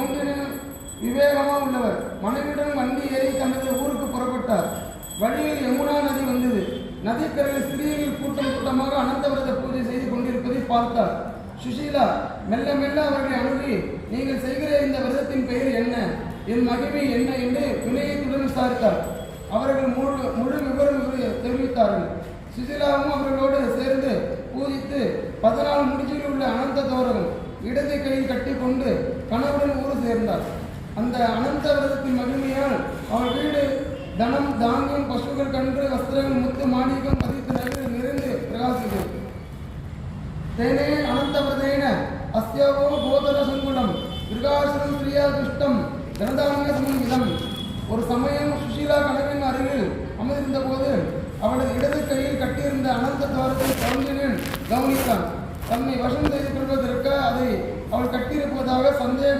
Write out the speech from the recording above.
கவுண்டனின் விவேகமா உள்ளவர். மனைவியுடன் வண்டி ஏறி தனது ஊருக்கு புறப்பட்டார். வழியில் யமுனா நதி வந்தது. நதிக்கரையில் ஸ்திரீகள் கூட்டம் கூட்டமாக அனந்த விரத பூஜை செய்து கொண்டிருப்பதை பார்த்தார். சுஷீலா மெல்ல மெல்ல அவர்களை அணுகி, நீங்கள் செய்கிற இந்த விரதத்தின் பெயர் என்ன, என் மகிமை என்ன என்று வினயத்துடன் விசாரித்தார். அவர்கள் முழு விவரம் தெரிவித்தார்கள். சுஷீலாவும் அவர்களோடு சேர்ந்து பூஜித்து 14 முடிச்சில் உள்ள அனந்த தோரகம் இடது கையில் கட்டி கொண்டு கணவருடன் ஊர் சேர்ந்தார். அந்த அனந்த விரதத்தின் மகிமையால் அவர் வீடு தனம் தானியம் பசுகள் கன்று வஸ்திரங்கள் முத்து மாணிக்கம் பதித்து நகரில் நிறைந்து பிரகாசித்தது. தேனே அனந்த விரதேன அஸ்யாவோ போதன சங்குலம் கிருகாசனம் பிரியா துஷ்டம் ஜனதானிய சமன்விதம். ஒரு சமயம் சுஷீலா கணவனின் அருகில் அமர்ந்திருந்த போது அவளது இடது கையில் கட்டியிருந்த அனந்த துவாரத்தை கவுண்டனின் கவனித்தான். தன்னை வசம் செய்து கொள்வதற்கு அதை அவள் கட்டியிருப்பதாக சந்தேகம்